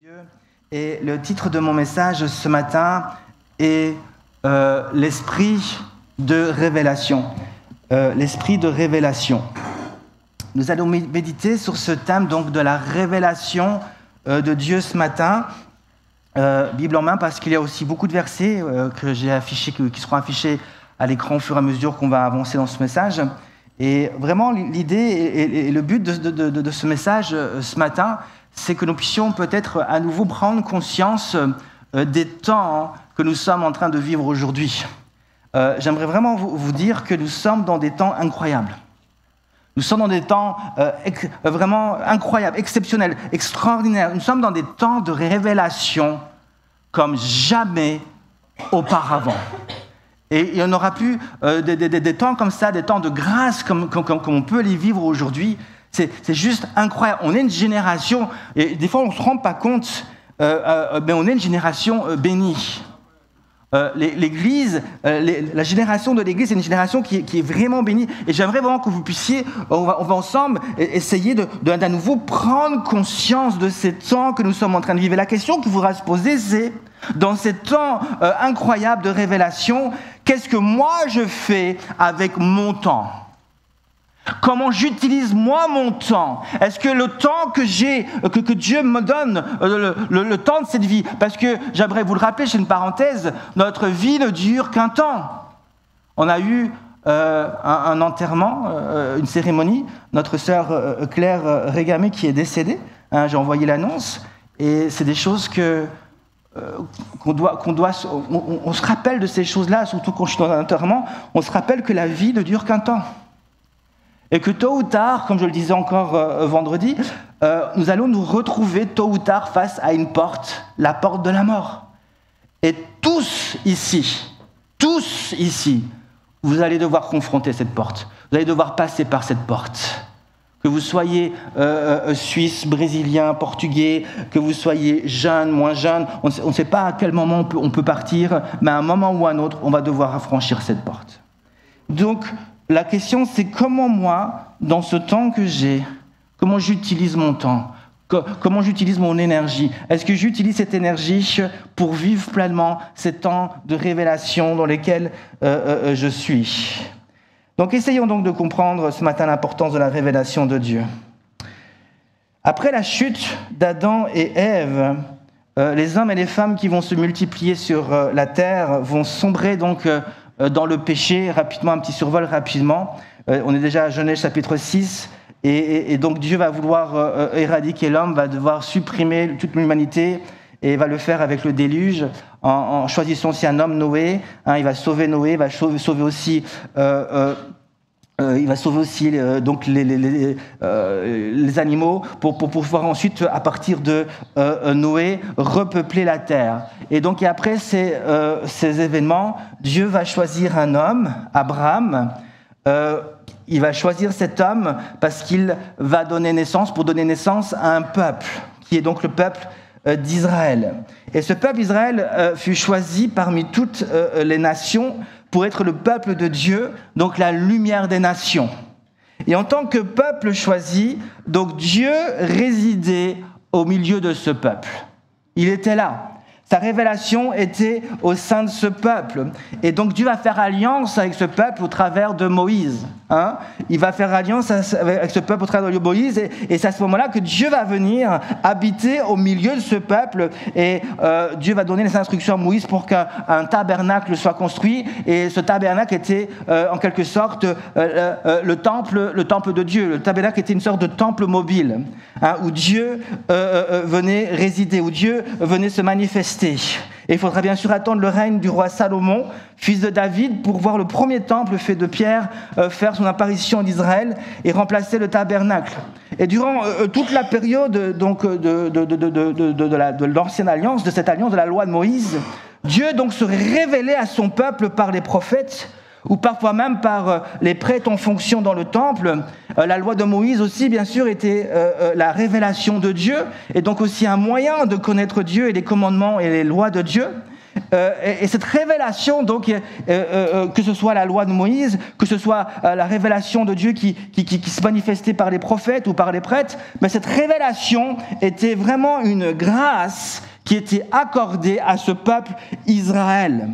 Dieu. Et le titre de mon message ce matin est l'esprit de révélation. L'esprit de révélation. Nous allons méditer sur ce thème donc de la révélation de Dieu ce matin, Bible en main, parce qu'il y a aussi beaucoup de versets que j'ai affichés, qui seront affichés à l'écran au fur et à mesure qu'on va avancer dans ce message. Et vraiment, l'idée et le but de ce message ce matin, c'est que nous puissions peut-être à nouveau prendre conscience des temps que nous sommes en train de vivre aujourd'hui. J'aimerais vraiment vous dire que nous sommes dans des temps incroyables. Nous sommes dans des temps vraiment incroyables, exceptionnels, extraordinaires. Nous sommes dans des temps de révélation comme jamais auparavant. Et il y en aura plus des temps comme ça, des temps de grâce comme on peut les vivre aujourd'hui. C'est juste incroyable. On est une génération, et des fois on ne se rend pas compte, mais on est une génération bénie. L'Église, la génération de l'Église, c'est une génération qui est vraiment bénie. Et j'aimerais vraiment que vous puissiez, on va ensemble essayer d'à nouveau prendre conscience de ces temps que nous sommes en train de vivre. Et la question qui voudra se poser, c'est, dans ces temps incroyables de révélation, qu'est-ce que moi je fais avec mon temps ? Comment j'utilise moi mon temps ? Est-ce que le temps que j'ai, que Dieu me donne, le temps de cette vie, parce que j'aimerais vous le rappeler, c'est une parenthèse, notre vie ne dure qu'un temps. On a eu un enterrement, une cérémonie, notre sœur Claire Régamé qui est décédée, j'ai envoyé l'annonce, et c'est des choses on se rappelle de ces choses-là, surtout quand je suis dans un enterrement, on se rappelle que la vie ne dure qu'un temps. Et que tôt ou tard, comme je le disais encore vendredi, nous allons nous retrouver tôt ou tard face à une porte, la porte de la mort. Et tous ici, vous allez devoir confronter cette porte. Vous allez devoir passer par cette porte. Que vous soyez suisse, brésilien, portugais, que vous soyez jeune, moins jeune, on ne sait pas à quel moment on peut partir, mais à un moment ou à un autre, on va devoir franchir cette porte. Donc, la question, c'est comment moi, dans ce temps que j'ai, comment j'utilise mon temps ? Comment j'utilise mon énergie ? Est-ce que j'utilise cette énergie pour vivre pleinement ces temps de révélation dans lesquels je suis ? Donc, essayons donc de comprendre ce matin l'importance de la révélation de Dieu. Après la chute d'Adam et Ève, les hommes et les femmes qui vont se multiplier sur la terre vont sombrer donc dans le péché. Rapidement, un petit survol rapidement. On est déjà à Genèse chapitre 6. Et donc Dieu va vouloir éradiquer l'homme, va devoir supprimer toute l'humanité et va le faire avec le déluge en choisissant aussi un homme, Noé. Il va sauver Noé, il va sauver aussi... il va sauver aussi donc les animaux pour pouvoir ensuite, à partir de Noé, repeupler la terre. Et donc après ces événements, Dieu va choisir un homme, Abraham. Il va choisir cet homme parce qu'il va donner naissance à un peuple, qui est donc le peuple d'Israël. Et ce peuple d'Israël fut choisi parmi toutes les nations pour être le peuple de Dieu, donc la lumière des nations. Et en tant que peuple choisi, donc Dieu résidait au milieu de ce peuple. Il était là. Sa révélation était au sein de ce peuple. Et donc Dieu va faire alliance avec ce peuple au travers de Moïse. Il va faire alliance avec ce peuple au travers de Moïse. Et c'est à ce moment-là que Dieu va venir habiter au milieu de ce peuple. Et Dieu va donner les instructions à Moïse pour qu'un tabernacle soit construit. Et ce tabernacle était en quelque sorte le temple de Dieu. Le tabernacle était une sorte de temple mobile, où Dieu venait résider, où Dieu venait se manifester. Et il faudra bien sûr attendre le règne du roi Salomon, fils de David, pour voir le premier temple fait de pierre faire son apparition en Israël et remplacer le tabernacle. Et durant toute la période donc, de l'ancienne alliance, de cette alliance de la loi de Moïse, Dieu donc se révélait à son peuple par les prophètes, ou parfois même par les prêtres en fonction dans le temple. La loi de Moïse aussi, bien sûr, était la révélation de Dieu, et donc aussi un moyen de connaître Dieu et les commandements et les lois de Dieu. Et cette révélation, donc, que ce soit la loi de Moïse, que ce soit la révélation de Dieu qui se manifestait par les prophètes ou par les prêtres, mais cette révélation était vraiment une grâce qui était accordée à ce peuple Israël.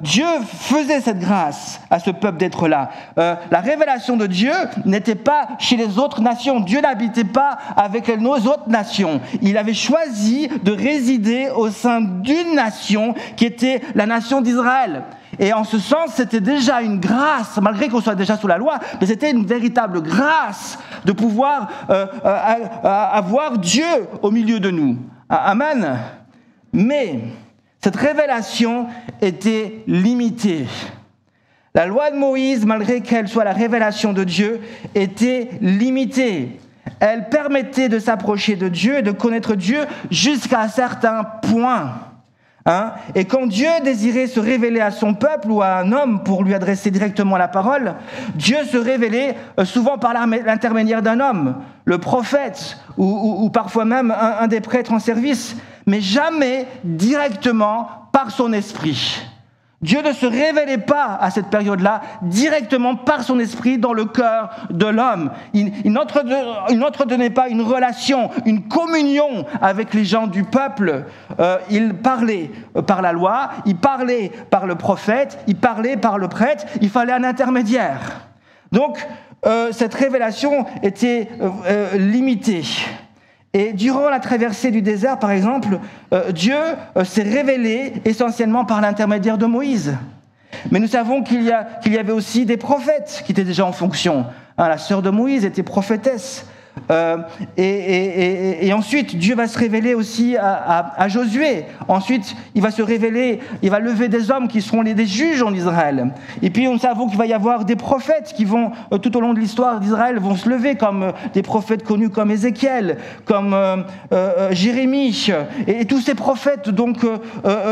Dieu faisait cette grâce à ce peuple d'être là. La révélation de Dieu n'était pas chez les autres nations. Dieu n'habitait pas avec nos autres nations. Il avait choisi de résider au sein d'une nation qui était la nation d'Israël. Et en ce sens, c'était déjà une grâce, malgré qu'on soit déjà sous la loi, mais c'était une véritable grâce de pouvoir avoir Dieu au milieu de nous. Amen. Mais cette révélation était limitée. La loi de Moïse, malgré qu'elle soit la révélation de Dieu, était limitée. Elle permettait de s'approcher de Dieu et de connaître Dieu jusqu'à un certain point. Et quand Dieu désirait se révéler à son peuple ou à un homme pour lui adresser directement la parole, Dieu se révélait souvent par l'intermédiaire d'un homme, le prophète ou parfois même un des prêtres en service, mais jamais directement par son esprit. Dieu ne se révélait pas à cette période-là directement par son esprit dans le cœur de l'homme. Il n'entretenait pas une relation, une communion avec les gens du peuple. Il parlait par la loi, il parlait par le prophète, il parlait par le prêtre, il fallait un intermédiaire. Donc, cette révélation était limitée. Et durant la traversée du désert, par exemple, Dieu s'est révélé essentiellement par l'intermédiaire de Moïse. Mais nous savons qu'il y avait aussi des prophètes qui étaient déjà en fonction. La sœur de Moïse était prophétesse. Et ensuite, Dieu va se révéler aussi à Josué. Ensuite, il va se révéler, il va lever des hommes qui seront des juges en Israël. Et puis, nous savons qu'il va y avoir des prophètes qui vont, tout au long de l'histoire d'Israël, vont se lever, comme des prophètes connus comme Ézéchiel, comme Jérémie. Et tous ces prophètes, donc,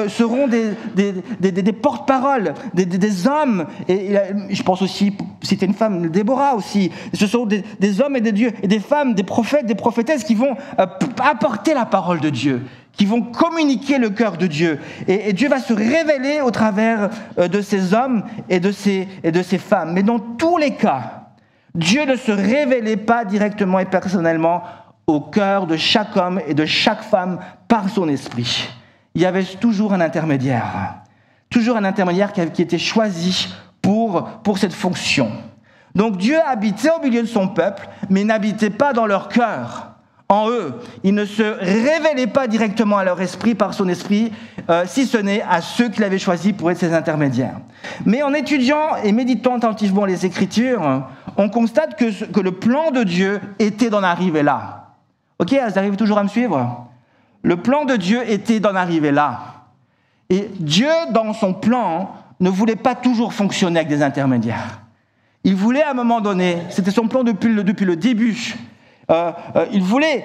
seront des porte-paroles, des hommes. Et je pense aussi, citer une femme, Déborah aussi. Ce sont des hommes et des dieux, et des femmes, des prophètes, des prophétesses qui vont apporter la parole de Dieu, qui vont communiquer le cœur de Dieu. Et Dieu va se révéler au travers de ces hommes et de ces femmes. Mais dans tous les cas, Dieu ne se révélait pas directement et personnellement au cœur de chaque homme et de chaque femme par son esprit. Il y avait toujours un intermédiaire. Toujours un intermédiaire qui était choisi pour cette fonction. Donc Dieu habitait au milieu de son peuple, mais n'habitait pas dans leur cœur, en eux. Il ne se révélait pas directement à leur esprit par son esprit, si ce n'est à ceux qu'il avait choisis pour être ses intermédiaires. Mais en étudiant et méditant attentivement les Écritures, on constate que le plan de Dieu était d'en arriver là. Ok, vous arrivez toujours à me suivre ? Le plan de Dieu était d'en arriver là. Et Dieu, dans son plan, ne voulait pas toujours fonctionner avec des intermédiaires. Il voulait à un moment donné, c'était son plan depuis le début, il voulait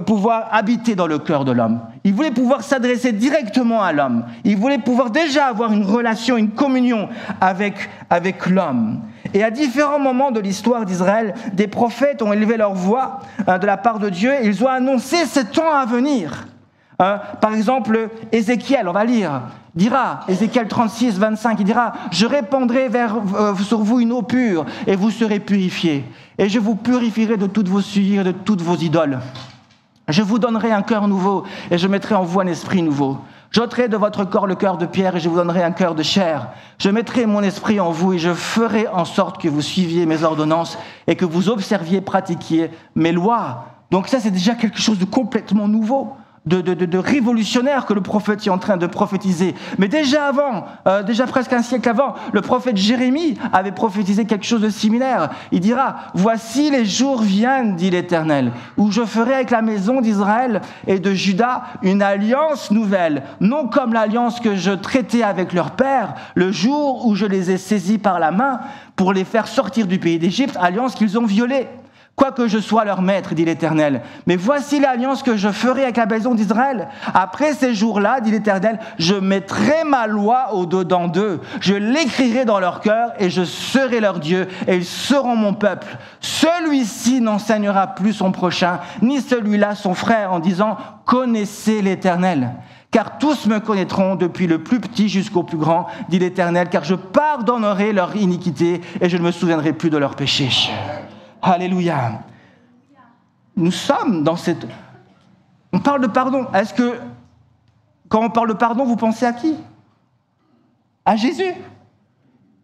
pouvoir habiter dans le cœur de l'homme. Il voulait pouvoir s'adresser directement à l'homme. Il voulait pouvoir déjà avoir une relation, une communion avec l'homme. Et à différents moments de l'histoire d'Israël, des prophètes ont élevé leur voix de la part de Dieu et ils ont annoncé ce temps à venir. Par exemple, Ézéchiel, on va lire, dira, Ézéchiel 36, 25, il dira « Je répandrai sur vous une eau pure, et vous serez purifiés. Et je vous purifierai de toutes vos souillures, de toutes vos idoles. Je vous donnerai un cœur nouveau, et je mettrai en vous un esprit nouveau. J'ôterai de votre corps le cœur de pierre, et je vous donnerai un cœur de chair. Je mettrai mon esprit en vous, et je ferai en sorte que vous suiviez mes ordonnances, et que vous observiez, pratiquiez mes lois. » Donc ça, c'est déjà quelque chose de complètement nouveau. De révolutionnaire que le prophète est en train de prophétiser. Mais déjà avant, déjà presque un siècle avant, le prophète Jérémie avait prophétisé quelque chose de similaire. Il dira « Voici les jours viennent, dit l'Éternel, où je ferai avec la maison d'Israël et de Juda une alliance nouvelle, non comme l'alliance que je traitais avec leur père, le jour où je les ai saisis par la main pour les faire sortir du pays d'Égypte, alliance qu'ils ont violée. Quoique je sois leur maître, dit l'Éternel. Mais voici l'alliance que je ferai avec la maison d'Israël. Après ces jours-là, dit l'Éternel, je mettrai ma loi au-dedans d'eux. Je l'écrirai dans leur cœur et je serai leur Dieu et ils seront mon peuple. Celui-ci n'enseignera plus son prochain, ni celui-là son frère, en disant, connaissez l'Éternel. Car tous me connaîtront, depuis le plus petit jusqu'au plus grand, dit l'Éternel, car je pardonnerai leur iniquité et je ne me souviendrai plus de leurs péchés. Alléluia. Nous sommes dans cette... On parle de pardon. Est-ce que, quand on parle de pardon, vous pensez à qui? À Jésus.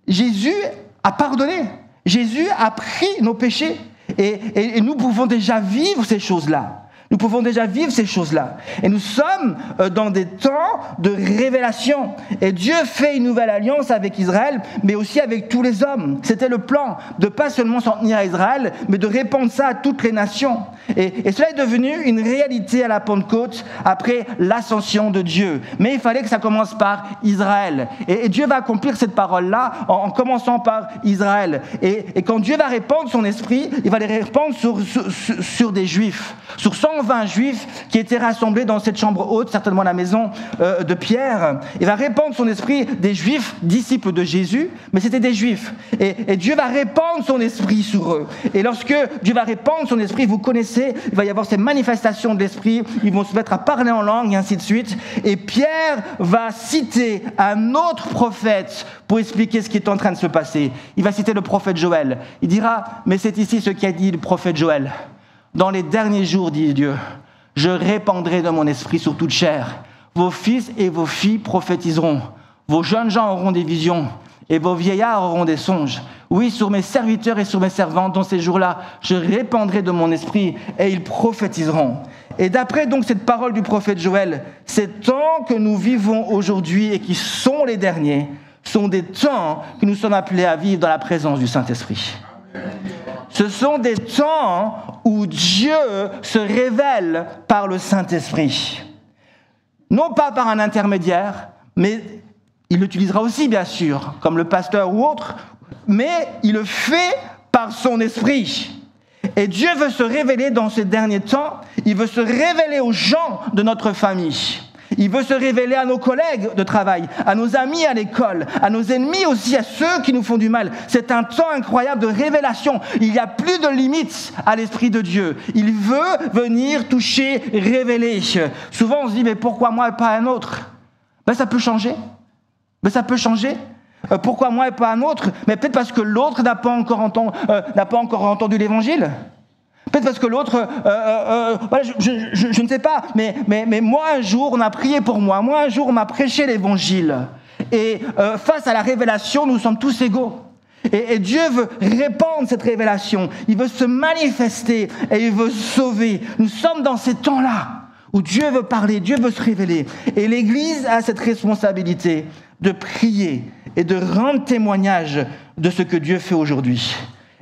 Jésus a pardonné. Jésus a pris nos péchés. Et nous pouvons déjà vivre ces choses-là. Nous pouvons déjà vivre ces choses-là. Et nous sommes dans des temps de révélation. Et Dieu fait une nouvelle alliance avec Israël, mais aussi avec tous les hommes. C'était le plan de pas seulement s'en tenir à Israël, mais de répandre ça à toutes les nations. Et cela est devenu une réalité à la Pentecôte après l'ascension de Dieu. Mais il fallait que ça commence par Israël. Et Dieu va accomplir cette parole-là en commençant par Israël. Et quand Dieu va répandre son esprit, il va les répandre sur des Juifs, sur 120 Juifs qui étaient rassemblés dans cette chambre haute, certainement la maison de Pierre. Il va répandre son esprit des Juifs, disciples de Jésus, mais c'était des Juifs. Et Dieu va répandre son esprit sur eux. Et lorsque Dieu va répandre son esprit, vous connaissez, il va y avoir ces manifestations de l'esprit, ils vont se mettre à parler en langue, et ainsi de suite. Et Pierre va citer un autre prophète pour expliquer ce qui est en train de se passer. Il va citer le prophète Joël. Il dira, mais c'est ici ce qu'a dit le prophète Joël. Dans les derniers jours, dit Dieu, je répandrai de mon esprit sur toute chair. Vos fils et vos filles prophétiseront. Vos jeunes gens auront des visions et vos vieillards auront des songes. Oui, sur mes serviteurs et sur mes servantes, dans ces jours-là, je répandrai de mon esprit et ils prophétiseront. Et d'après donc cette parole du prophète Joël, ces temps que nous vivons aujourd'hui et qui sont les derniers, sont des temps que nous sommes appelés à vivre dans la présence du Saint-Esprit. Ce sont des temps où Dieu se révèle par le Saint-Esprit. Non pas par un intermédiaire, mais il l'utilisera aussi, bien sûr, comme le pasteur ou autre, mais il le fait par son esprit. Et Dieu veut se révéler dans ces derniers temps, il veut se révéler aux gens de notre famille. Il veut se révéler à nos collègues de travail, à nos amis à l'école, à nos ennemis aussi, à ceux qui nous font du mal. C'est un temps incroyable de révélation. Il n'y a plus de limites à l'Esprit de Dieu. Il veut venir toucher, révéler. Souvent on se dit, mais pourquoi moi et pas un autre? Ça peut changer. Ça peut changer. Pourquoi moi et pas un autre? Mais peut-être parce que l'autre n'a pas encore entendu l'Évangile. Peut-être parce que l'autre, je ne sais pas, mais moi un jour on a prié pour moi, un jour on m'a prêché l'évangile. Et face à la révélation, nous sommes tous égaux. Et Dieu veut répandre cette révélation, il veut se manifester et il veut sauver. Nous sommes dans ces temps-là où Dieu veut parler, Dieu veut se révéler. Et l'Église a cette responsabilité de prier et de rendre témoignage de ce que Dieu fait aujourd'hui.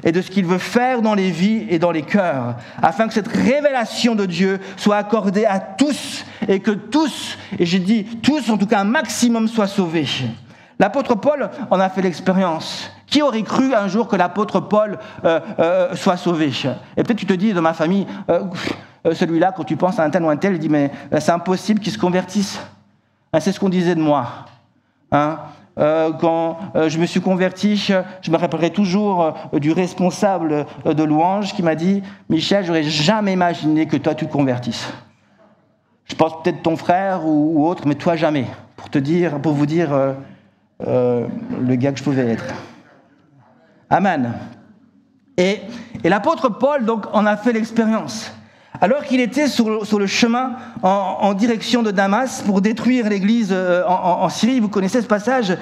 Et de ce qu'il veut faire dans les vies et dans les cœurs, afin que cette révélation de Dieu soit accordée à tous, et que tous, et j'ai dit tous, en tout cas un maximum, soient sauvés. L'apôtre Paul en a fait l'expérience. Qui aurait cru un jour que l'apôtre Paul soit sauvé? Et peut-être tu te dis, dans ma famille, celui-là, quand tu penses à un tel ou un tel, il dit, mais c'est impossible qu'il se convertisse. C'est ce qu'on disait de moi. Quand je me suis converti, je me rappellerai toujours du responsable de louange qui m'a dit « Michel, j'aurais jamais imaginé que toi tu te convertisses. Je pense peut-être ton frère ou autre, mais toi jamais. » Pour vous dire le gars que je pouvais être. Amen. Et l'apôtre Paul donc en a fait l'expérience. Alors qu'il était sur le chemin en direction de Damas pour détruire l'église en Syrie, vous connaissez ce passage,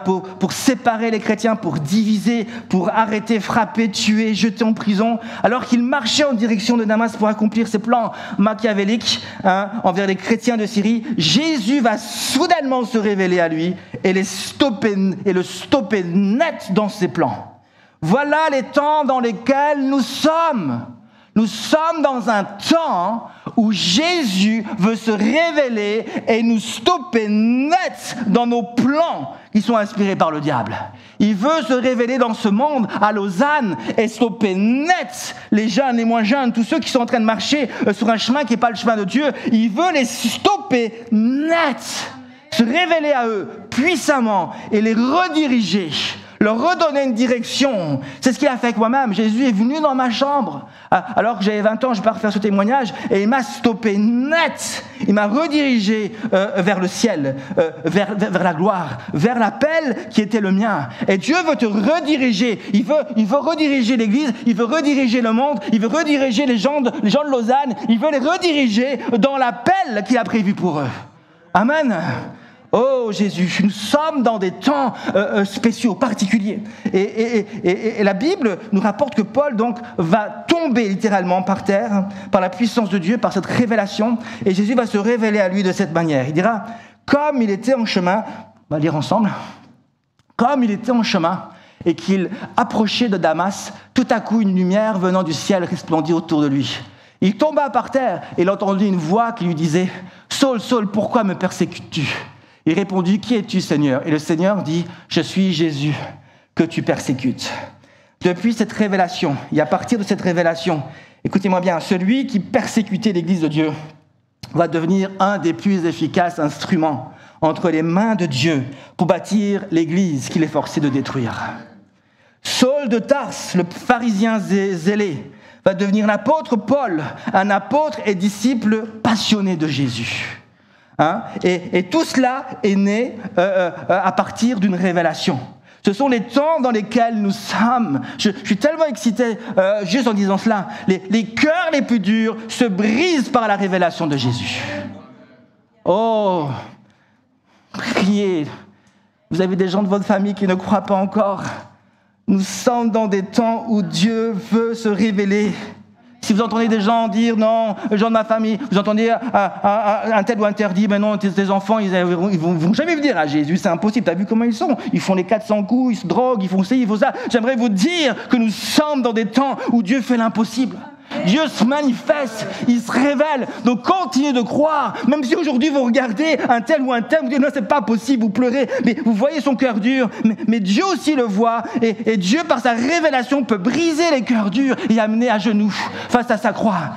pour séparer les chrétiens, pour diviser, pour arrêter, frapper, tuer, jeter en prison. Alors qu'il marchait en direction de Damas pour accomplir ses plans machiavéliques envers les chrétiens de Syrie, Jésus va soudainement se révéler à lui et le stopper net dans ses plans. Voilà les temps dans lesquels nous sommes. Nous sommes dans un temps où Jésus veut se révéler et nous stopper net dans nos plans qui sont inspirés par le diable. Il veut se révéler dans ce monde à Lausanne et stopper net les jeunes, les moins jeunes, tous ceux qui sont en train de marcher sur un chemin qui n'est pas le chemin de Dieu. Il veut les stopper net, se révéler à eux puissamment et les rediriger leur redonner une direction. C'est ce qu'il a fait avec moi-même. Jésus est venu dans ma chambre, alors que j'avais 20 ans, je ne vais pas refaire ce témoignage, et il m'a stoppé net. Il m'a redirigé vers le ciel, vers la gloire, vers l'appel qui était le mien. Et Dieu veut te rediriger. Il veut rediriger l'Église, il veut rediriger le monde, il veut rediriger les gens de Lausanne, il veut les rediriger dans l'appel qu'il a prévu pour eux. Amen. Oh Jésus, nous sommes dans des temps spéciaux, particuliers. Et la Bible nous rapporte que Paul donc va tomber littéralement par terre, par la puissance de Dieu, par cette révélation. Et Jésus va se révéler à lui de cette manière. Il dira, comme il était en chemin, on va lire ensemble, comme il était en chemin et qu'il approchait de Damas, tout à coup une lumière venant du ciel resplendit autour de lui. Il tomba par terre et il entendit une voix qui lui disait, « Saul, Saul, pourquoi me persécutes-tu » Il répondit, « Qui es-tu, Seigneur ?» Et le Seigneur dit, « Je suis Jésus que tu persécutes. » Depuis cette révélation, et à partir de cette révélation, écoutez-moi bien, celui qui persécutait l'Église de Dieu va devenir un des plus efficaces instruments entre les mains de Dieu pour bâtir l'Église qu'il est forcé de détruire. Saul de Tarse, le pharisien zélé, va devenir l'apôtre Paul, un apôtre et disciple passionné de Jésus. Et tout cela est né à partir d'une révélation. Ce sont les temps dans lesquels nous sommes. Je suis tellement excité juste en disant cela. Les cœurs les plus durs se brisent par la révélation de Jésus. Oh, priez. Vous avez des gens de votre famille qui ne croient pas encore. Nous sommes dans des temps où Dieu veut se révéler. Si vous entendez des gens dire non, les gens de ma famille, vous entendez un tel ou un tel dire, mais non, tes enfants, ils vont jamais venir à Jésus, c'est impossible. T'as vu comment ils sont? Ils font les 400 coups, ils se droguent, ils font ci, ils font ça. J'aimerais vous dire que nous sommes dans des temps où Dieu fait l'impossible. Dieu se manifeste, il se révèle. Donc continuez de croire, même si aujourd'hui vous regardez un tel ou un tel, vous dites non, c'est pas possible, vous pleurez, mais vous voyez son cœur dur, mais Dieu aussi le voit, et Dieu par sa révélation peut briser les cœurs durs et amener à genoux face à sa croix.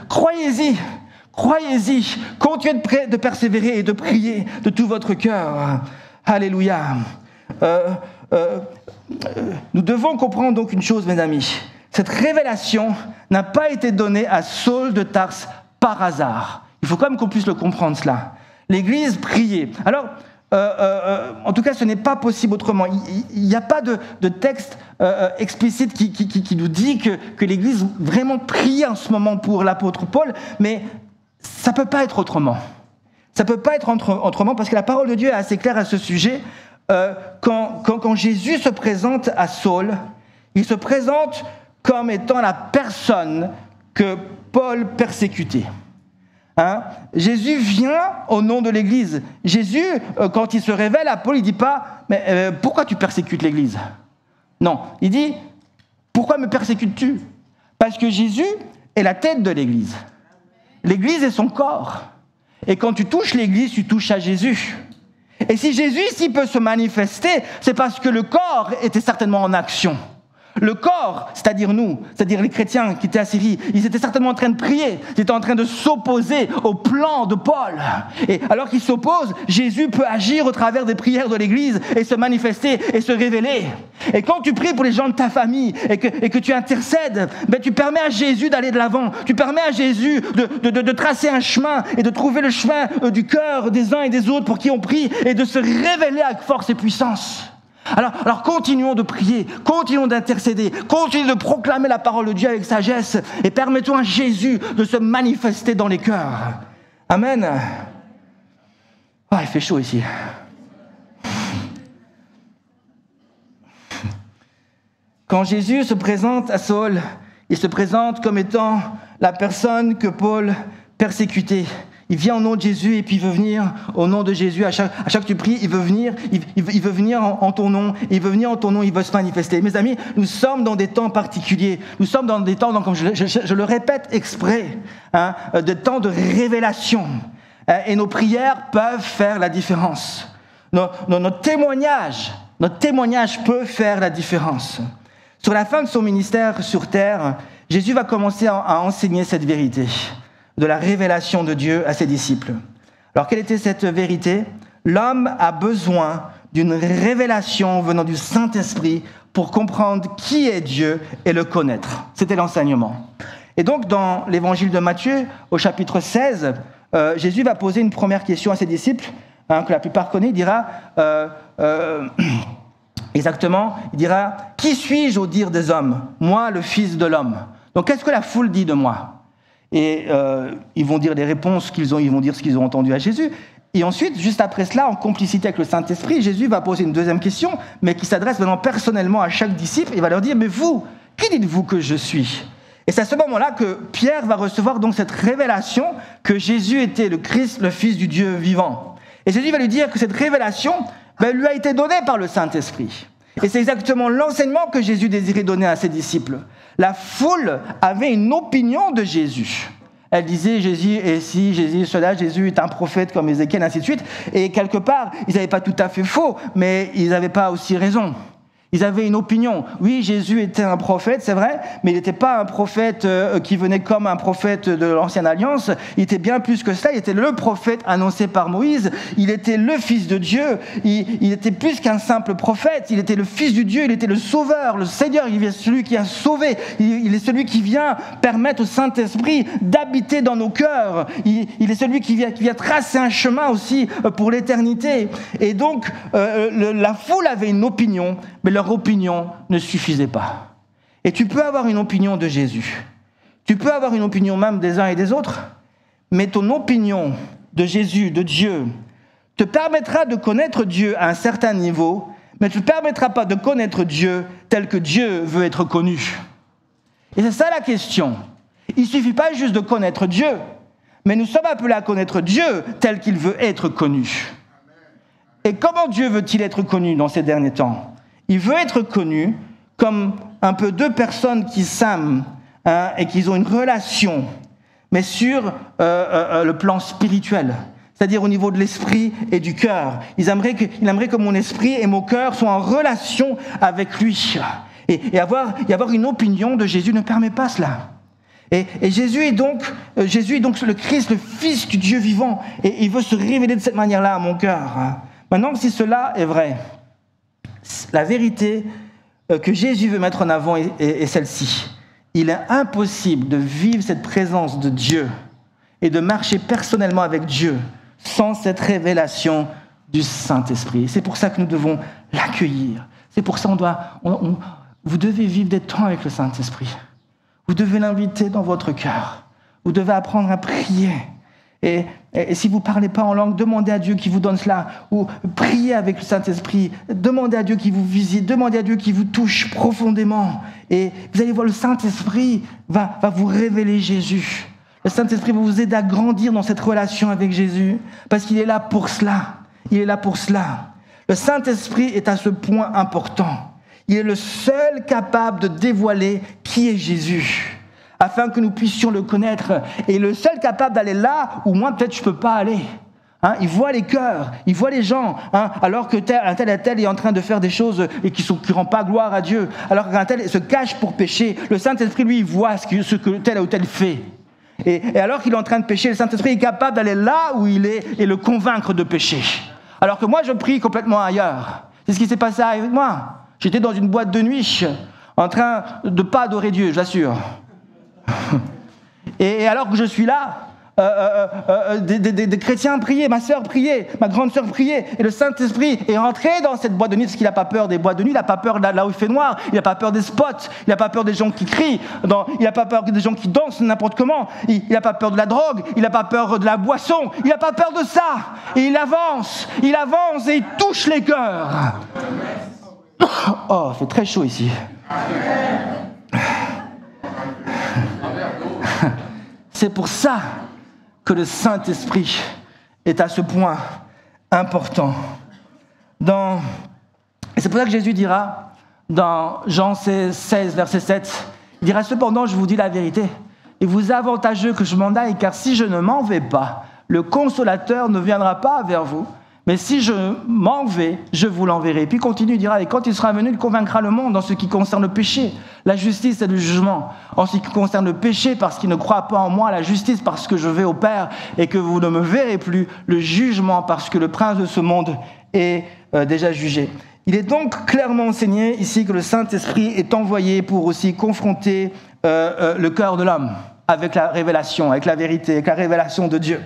Croyez-y, continuez de persévérer et de prier de tout votre cœur. Alléluia. Nous devons comprendre donc une chose, mes amis. Cette révélation n'a pas été donnée à Saul de Tarse par hasard. Il faut quand même qu'on puisse le comprendre, cela. L'Église priait. Alors, en tout cas, ce n'est pas possible autrement. Il n'y a pas de texte explicite qui nous dit que l'Église vraiment priait en ce moment pour l'apôtre Paul, mais ça ne peut pas être autrement. Ça ne peut pas être autrement parce que la parole de Dieu est assez claire à ce sujet. Quand Jésus se présente à Saul, il se présente comme étant la personne que Paul persécutait. Jésus vient au nom de l'Église. Jésus, quand il se révèle à Paul, il ne dit pas « Mais pourquoi tu persécutes l'Église ?» Non, il dit « Pourquoi me persécutes-tu » Parce que Jésus est la tête de l'Église. L'Église est son corps. Et quand tu touches l'Église, tu touches à Jésus. Et si Jésus ici peut se manifester, c'est parce que le corps était certainement en action. Le corps, c'est-à-dire nous, c'est-à-dire les chrétiens qui étaient à Syrie, ils étaient certainement en train de prier, ils étaient en train de s'opposer au plan de Paul. Et alors qu'ils s'opposent, Jésus peut agir au travers des prières de l'Église et se manifester et se révéler. Et quand tu pries pour les gens de ta famille et que tu intercèdes, tu permets à Jésus d'aller de l'avant. Tu permets à Jésus de tracer un chemin et de trouver le chemin du cœur des uns et des autres pour qui on prie et de se révéler avec force et puissance. Alors continuons de prier, continuons d'intercéder, continuons de proclamer la parole de Dieu avec sagesse et permettons à Jésus de se manifester dans les cœurs. Amen. Oh, il fait chaud ici. Quand Jésus se présente à Saul, il se présente comme étant la personne que Paul persécutait. Il vient au nom de Jésus et puis il veut venir au nom de Jésus. À chaque que tu pries, il veut venir en ton nom. Il veut venir en ton nom, il veut se manifester. Mes amis, nous sommes dans des temps particuliers. Nous sommes dans des temps, comme je le répète exprès, des temps de révélation. Et nos prières peuvent faire la différence. Notre témoignage peut faire la différence. Sur la fin de son ministère sur terre, Jésus va commencer à enseigner cette vérité de la révélation de Dieu à ses disciples. Alors, quelle était cette vérité ? L'homme a besoin d'une révélation venant du Saint-Esprit pour comprendre qui est Dieu et le connaître. C'était l'enseignement. Et donc, dans l'évangile de Matthieu, au chapitre 16, Jésus va poser une première question à ses disciples, que la plupart connaissent. Il dira, exactement, il dira « Qui suis-je au dire des hommes ? Moi, le Fils de l'homme. » Donc, qu'est-ce que la foule dit de moi ? Et ils vont dire les réponses ils vont dire ce qu'ils ont entendu à Jésus. Et ensuite, juste après cela, en complicité avec le Saint-Esprit, Jésus va poser une deuxième question, mais qui s'adresse vraiment personnellement à chaque disciple. Il va leur dire « Mais vous, qui dites-vous que je suis ?» Et c'est à ce moment-là que Pierre va recevoir donc cette révélation que Jésus était le Christ, le Fils du Dieu vivant. Et Jésus va lui dire que cette révélation lui a été donnée par le Saint-Esprit. Et c'est exactement l'enseignement que Jésus désirait donner à ses disciples. La foule avait une opinion de Jésus. Elle disait Jésus est ci, Jésus est cela, Jésus est un prophète comme Ézéchiel, ainsi de suite. Et quelque part, ils n'avaient pas tout à fait faux, mais ils n'avaient pas aussi raison. Ils avaient une opinion. Oui, Jésus était un prophète, c'est vrai, mais il n'était pas un prophète qui venait comme un prophète de l'Ancienne Alliance. Il était bien plus que ça. Il était le prophète annoncé par Moïse. Il était le Fils de Dieu. Il était plus qu'un simple prophète. Il était le Fils du Dieu. Il était le Sauveur, le Seigneur. Il est celui qui a sauvé. Il est celui qui vient permettre au Saint-Esprit d'habiter dans nos cœurs. Il est celui qui vient tracer un chemin aussi pour l'éternité. Et donc, la foule avait une opinion, mais leur opinion ne suffisait pas. Et tu peux avoir une opinion de Jésus. Tu peux avoir une opinion même des uns et des autres, mais ton opinion de Jésus, de Dieu, te permettra de connaître Dieu à un certain niveau, mais ne te permettra pas de connaître Dieu tel que Dieu veut être connu. Et c'est ça la question. Il ne suffit pas juste de connaître Dieu, mais nous sommes appelés à connaître Dieu tel qu'il veut être connu. Et comment Dieu veut-il être connu dans ces derniers temps ? Il veut être connu comme un peu deux personnes qui s'aiment et qui ont une relation, mais sur le plan spirituel, c'est-à-dire au niveau de l'esprit et du cœur. Il aimerait que mon esprit et mon cœur soient en relation avec lui. Et avoir une opinion de Jésus ne permet pas cela. Et Jésus est donc le Christ, le Fils du Dieu vivant, et il veut se révéler de cette manière-là à mon cœur. Maintenant, si cela est vrai, la vérité que Jésus veut mettre en avant est celle-ci. Il est impossible de vivre cette présence de Dieu et de marcher personnellement avec Dieu sans cette révélation du Saint-Esprit. C'est pour ça que nous devons l'accueillir. C'est pour ça vous devez vivre des temps avec le Saint-Esprit. Vous devez l'inviter dans votre cœur. Vous devez apprendre à prier. Et si vous ne parlez pas en langue, demandez à Dieu qui vous donne cela. Ou priez avec le Saint-Esprit. Demandez à Dieu qui vous visite. Demandez à Dieu qui vous touche profondément. Et vous allez voir, le Saint-Esprit va vous révéler Jésus. Le Saint-Esprit va vous aider à grandir dans cette relation avec Jésus. Parce qu'il est là pour cela. Il est là pour cela. Le Saint-Esprit est à ce point important. Il est le seul capable de dévoiler qui est Jésus, afin que nous puissions le connaître. Et le seul capable d'aller là où moi, peut-être, je ne peux pas aller. Il voit les cœurs, il voit les gens, alors que un tel est en train de faire des choses et qui ne rendent pas gloire à Dieu, alors qu'un tel se cache pour pécher. Le Saint-Esprit, lui, il voit ce que tel ou tel fait. Et alors qu'il est en train de pécher, le Saint-Esprit est capable d'aller là où il est et le convaincre de pécher. Alors que moi, je prie complètement ailleurs. C'est ce qui s'est passé avec moi. J'étais dans une boîte de nuit, en train de ne pas adorer Dieu, je l'assure. Et alors que je suis là, des chrétiens priaient, ma sœur priait, ma grande sœur priait, et le Saint-Esprit est rentré dans cette boîte de nuit parce qu'il n'a pas peur des boîtes de nuit, il n'a pas peur de là où il fait noir, il n'a pas peur des spots, il n'a pas peur des gens qui crient, il n'a pas peur des gens qui dansent n'importe comment, il n'a pas peur de la drogue, il n'a pas peur de la boisson, il n'a pas peur de ça. Et il avance et il touche les cœurs. Oh, il fait très chaud ici. C'est pour ça que le Saint-Esprit est à ce point important. Et c'est pour ça que Jésus dira, dans Jean 16, verset 7, il dira « Cependant, je vous dis la vérité, il vous est avantageux que je m'en aille, car si je ne m'en vais pas, le Consolateur ne viendra pas vers vous. Mais si je m'en vais, je vous l'enverrai. » Puis il continue, il dira « Et quand il sera venu, il convaincra le monde dans ce qui concerne le péché, La justice, c'est le jugement. En ce qui concerne le péché, parce qu'il ne croit pas en moi. La justice, parce que je vais au Père et que vous ne me verrez plus. Le jugement, parce que le prince de ce monde est déjà jugé. Il est donc clairement enseigné ici que le Saint-Esprit est envoyé pour aussi confronter le cœur de l'homme avec la révélation, avec la vérité, avec la révélation de Dieu.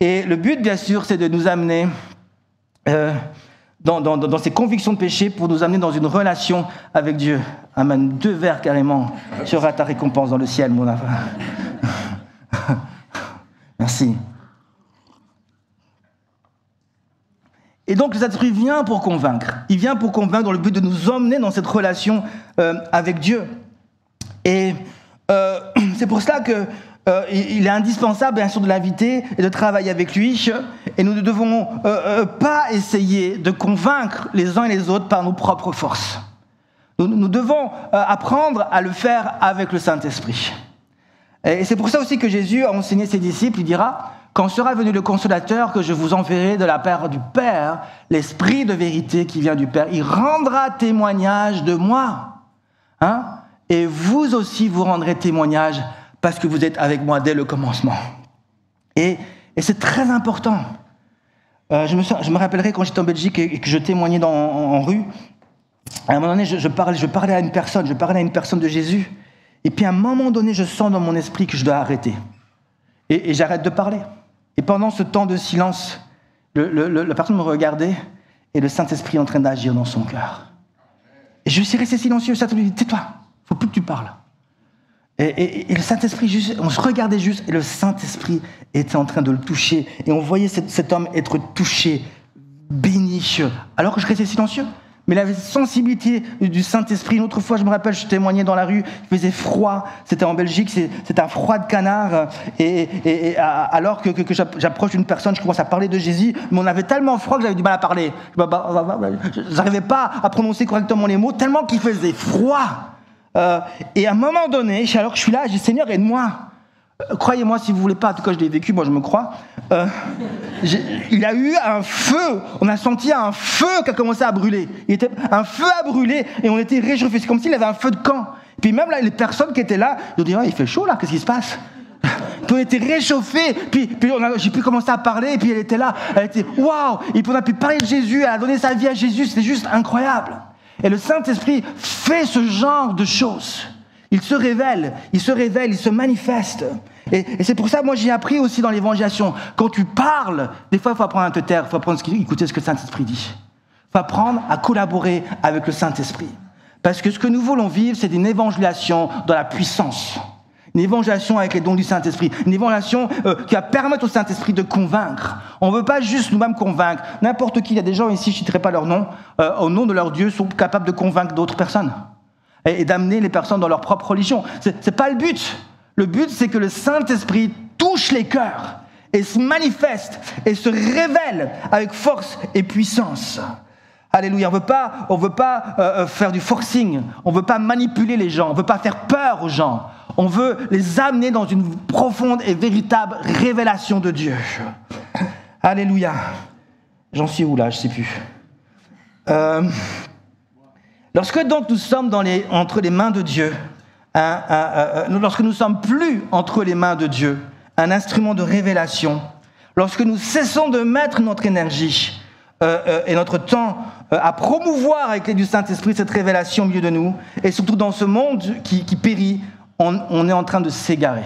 Et le but, bien sûr, c'est de nous amener dans ces convictions de péché pour nous amener dans une relation avec Dieu. Amen. 2 vers carrément. Sera ta récompense dans le ciel, mon enfant. Merci. Et donc, le Saint-Esprit vient pour convaincre. Il vient pour convaincre dans le but de nous emmener dans cette relation avec Dieu. Et c'est pour cela que il est indispensable, bien sûr, de l'inviter et de travailler avec lui. Et nous ne devons pas essayer de convaincre les uns et les autres par nos propres forces. Nous devons apprendre à le faire avec le Saint-Esprit. Et c'est pour ça aussi que Jésus a enseigné ses disciples. Il dira, quand sera venu le Consolateur que je vous enverrai de la part du Père, l'Esprit de vérité qui vient du Père, il rendra témoignage de moi. Et vous aussi, vous rendrez témoignage parce que vous êtes avec moi dès le commencement. Et c'est très important. Je me rappellerai quand j'étais en Belgique et que je témoignais en rue. À un moment donné, je parlais à une personne de Jésus. Et puis à un moment donné, je sens dans mon esprit que je dois arrêter. Et j'arrête de parler. Et pendant ce temps de silence, la personne me regardait et le Saint-Esprit est en train d'agir dans son cœur. Et je suis resté silencieux. Ça lui dit, tais-toi, il ne faut plus que tu parles. Et le Saint-Esprit, on se regardait juste, et le Saint-Esprit était en train de le toucher. Et on voyait cet homme être touché, béni, alors que je restais silencieux. Mais il avait cette sensibilité du Saint-Esprit. Une autre fois, je me rappelle, je témoignais dans la rue, il faisait froid, c'était en Belgique, c'était un froid de canard. Et alors que j'approche d'une personne, je commence à parler de Jésus, mais on avait tellement froid que j'avais du mal à parler. Je n'arrivais pas à prononcer correctement les mots, tellement qu'il faisait froid. Et à un moment donné, alors que je suis là, je dis Seigneur, aide-moi. Croyez-moi, si vous voulez pas, en tout cas je l'ai vécu, moi je me crois. Il a eu un feu, on a senti un feu qui a commencé à brûler. Il était un feu à brûler et on était réchauffés. C'est comme s'il avait un feu de camp. Puis même là, les personnes qui étaient là, ils ont dit il fait chaud là, qu'est-ce qui se passe? Puis on était réchauffés, puis j'ai pu commencer à parler, et puis elle était là, elle était waouh, et puis on a pu parler de Jésus, elle a donné sa vie à Jésus, c'était juste incroyable. Et le Saint-Esprit fait ce genre de choses. Il se révèle, il se manifeste. Et c'est pour ça, moi, j'ai appris aussi dans l'évangélisation, quand tu parles, des fois, il faut apprendre à te taire, il faut apprendre à écouter ce que le Saint-Esprit dit. Il faut apprendre à collaborer avec le Saint-Esprit. Parce que ce que nous voulons vivre, c'est une évangélisation dans la puissance. Une évangélisation avec les dons du Saint-Esprit. Une évangélisation qui va permettre au Saint-Esprit de convaincre. On ne veut pas juste nous-mêmes convaincre. N'importe qui, il y a des gens ici, je ne citerai pas leur nom, au nom de leur Dieu, sont capables de convaincre d'autres personnes. Et d'amener les personnes dans leur propre religion. Ce n'est pas le but. Le but, c'est que le Saint-Esprit touche les cœurs et se manifeste et se révèle avec force et puissance. Alléluia. On veut pas faire du forcing. On ne veut pas manipuler les gens. On ne veut pas faire peur aux gens. On veut les amener dans une profonde et véritable révélation de Dieu. Alléluia. J'en suis où là? Je ne sais plus. Lorsque donc nous sommes entre les mains de Dieu, lorsque nous ne sommes plus entre les mains de Dieu, un instrument de révélation, lorsque nous cessons de mettre notre énergie et notre temps à promouvoir avec l'aide du Saint-Esprit cette révélation au milieu de nous, et surtout dans ce monde qui périt, on est en train de s'égarer.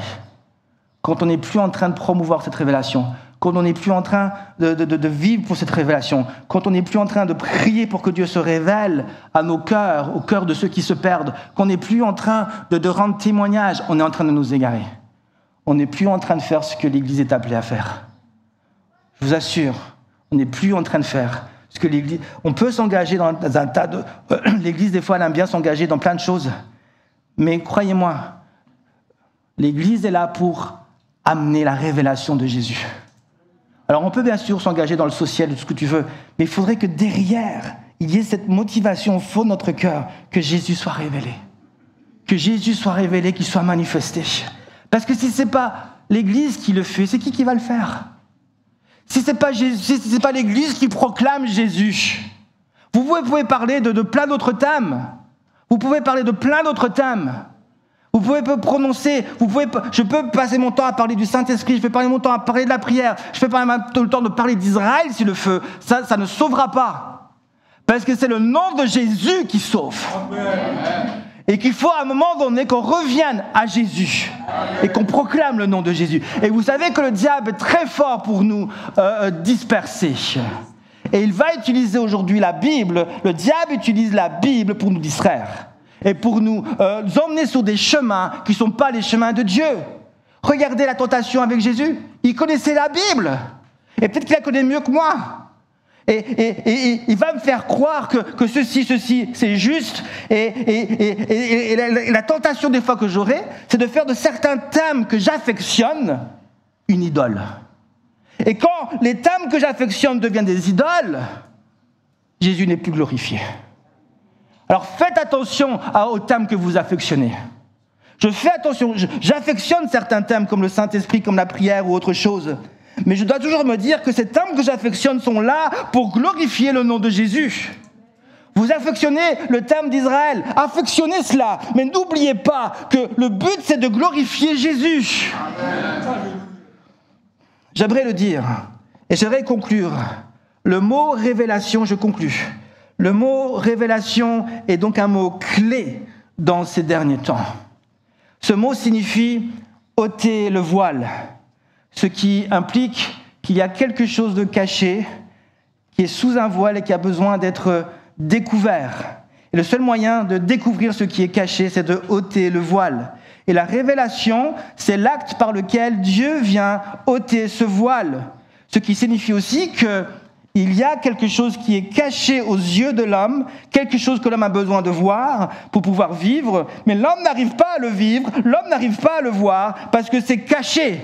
Quand on n'est plus en train de promouvoir cette révélation, quand on n'est plus en train de vivre pour cette révélation, quand on n'est plus en train de prier pour que Dieu se révèle à nos cœurs, au cœur de ceux qui se perdent, qu'on n'est plus en train de rendre témoignage, on est en train de nous égarer. On n'est plus en train de faire ce que l'Église est appelée à faire. Je vous assure, on n'est plus en train de faire ce que l'Église... On peut s'engager dans un tas de... L'Église, des fois, elle aime bien s'engager dans plein de choses. Mais croyez-moi, l'Église est là pour amener la révélation de Jésus. Alors on peut bien sûr s'engager dans le social, tout ce que tu veux, mais il faudrait que derrière, il y ait cette motivation au fond de notre cœur, que Jésus soit révélé. Que Jésus soit révélé, qu'il soit manifesté. Parce que si ce n'est pas l'Église qui le fait, c'est qui va le faire? Si ce n'est pas l'Église qui proclame Jésus, vous pouvez parler de plein d'autres thèmes. Vous pouvez parler de plein d'autres thèmes. Vous pouvez prononcer, je peux passer mon temps à parler du Saint-Esprit, je peux passer mon temps à parler de la prière, je peux passer tout le temps de parler d'Israël si le feu. Ça ne sauvera pas. Parce que c'est le nom de Jésus qui sauve. Amen. Et qu'il faut à un moment donné qu'on revienne à Jésus et qu'on proclame le nom de Jésus. Et vous savez que le diable est très fort pour nous disperser. Et il va utiliser aujourd'hui la Bible, le diable utilise la Bible pour nous distraire. Et pour nous emmener sur des chemins qui ne sont pas les chemins de Dieu. Regardez la tentation avec Jésus. Il connaissait la Bible. Et peut-être qu'il la connaît mieux que moi. Et il va me faire croire que ceci, c'est juste. Et la tentation des fois que j'aurai, c'est de faire de certains thèmes que j'affectionne une idole. Et quand les thèmes que j'affectionne deviennent des idoles, Jésus n'est plus glorifié. Alors faites attention aux thèmes que vous affectionnez. Je fais attention, j'affectionne certains thèmes comme le Saint-Esprit, comme la prière ou autre chose. Mais je dois toujours me dire que ces thèmes que j'affectionne sont là pour glorifier le nom de Jésus. Vous affectionnez le thème d'Israël, affectionnez cela, mais n'oubliez pas que le but c'est de glorifier Jésus. Amen. J'aimerais le dire et j'aimerais conclure. Le mot révélation, je conclus. Le mot révélation est donc un mot clé dans ces derniers temps. Ce mot signifie ôter le voile, ce qui implique qu'il y a quelque chose de caché qui est sous un voile et qui a besoin d'être découvert. Et le seul moyen de découvrir ce qui est caché, c'est de ôter le voile. Et la révélation, c'est l'acte par lequel Dieu vient ôter ce voile. Ce qui signifie aussi qu'il y a quelque chose qui est caché aux yeux de l'homme, quelque chose que l'homme a besoin de voir pour pouvoir vivre, mais l'homme n'arrive pas à le vivre, l'homme n'arrive pas à le voir parce que c'est caché.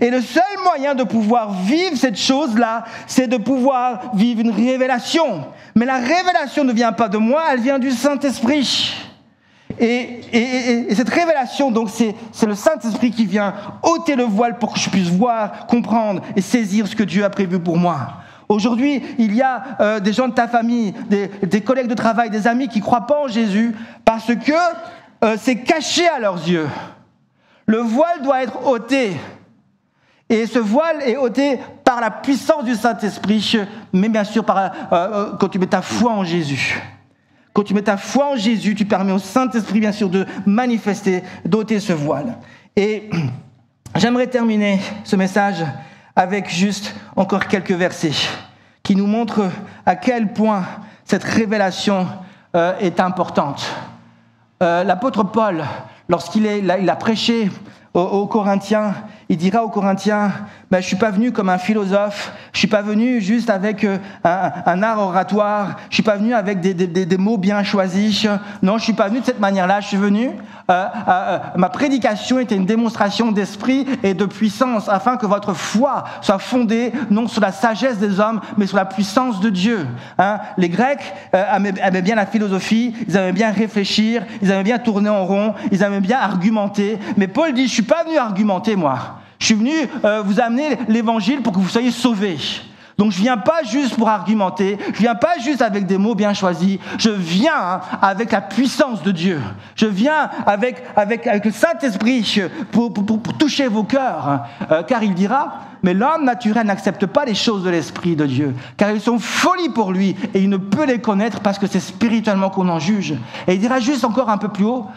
Et le seul moyen de pouvoir vivre cette chose-là, c'est de pouvoir vivre une révélation. Mais la révélation ne vient pas de moi, elle vient du Saint-Esprit. Et cette révélation, donc, c'est le Saint-Esprit qui vient ôter le voile pour que je puisse voir, comprendre et saisir ce que Dieu a prévu pour moi. Aujourd'hui, il y a des gens de ta famille, des collègues de travail, des amis qui ne croient pas en Jésus parce que c'est caché à leurs yeux. Le voile doit être ôté. Et ce voile est ôté par la puissance du Saint-Esprit, mais bien sûr quand tu mets ta foi en Jésus. Quand tu mets ta foi en Jésus, tu permets au Saint-Esprit, bien sûr, de manifester, d'ôter ce voile. Et j'aimerais terminer ce message avec juste encore quelques versets qui nous montrent à quel point cette révélation est importante. L'apôtre Paul, lorsqu'il a prêché aux Corinthiens, il dira aux Corinthiens, je ne suis pas venu comme un philosophe, je ne suis pas venu juste avec un art oratoire, je ne suis pas venu avec des mots bien choisis, non, je ne suis pas venu de cette manière-là, je suis venu, ma prédication était une démonstration d'esprit et de puissance, afin que votre foi soit fondée non sur la sagesse des hommes, mais sur la puissance de Dieu. Les Grecs aimaient bien la philosophie, ils aimaient bien réfléchir, ils aimaient bien tourner en rond, ils aimaient bien argumenter, mais Paul dit, je ne suis pas venu argumenter moi. Je suis venu vous amener l'évangile pour que vous soyez sauvés. Donc je ne viens pas juste pour argumenter, je ne viens pas juste avec des mots bien choisis, je viens avec la puissance de Dieu. Je viens avec le Saint-Esprit pour toucher vos cœurs. Car il dira, mais l'homme naturel n'accepte pas les choses de l'Esprit de Dieu, car ils sont folie pour lui et il ne peut les connaître parce que c'est spirituellement qu'on en juge. Et il dira juste encore un peu plus haut,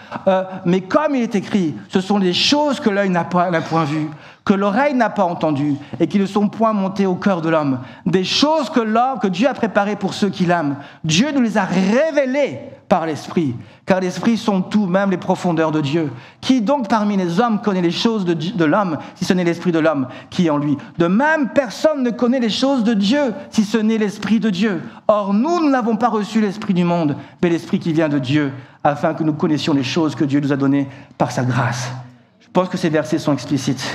mais comme il est écrit, ce sont des choses que l'œil n'a point vues, que l'oreille n'a pas entendues et qui ne sont point montées au cœur de l'homme. Des choses que Dieu a préparées pour ceux qui l'aiment. Dieu nous les a révélées par l'Esprit, car l'Esprit sont tout, même les profondeurs de Dieu. Qui donc parmi les hommes connaît les choses de l'homme, si ce n'est l'Esprit de l'homme qui est en lui? De même, personne ne connaît les choses de Dieu, si ce n'est l'Esprit de Dieu. Or, nous n'avons pas reçu l'Esprit du monde, mais l'Esprit qui vient de Dieu, afin que nous connaissions les choses que Dieu nous a données par sa grâce. Je pense que ces versets sont explicites.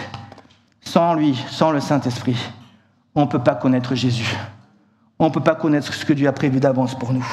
Sans lui, sans le Saint-Esprit, on ne peut pas connaître Jésus. On ne peut pas connaître ce que Dieu a prévu d'avance pour nous.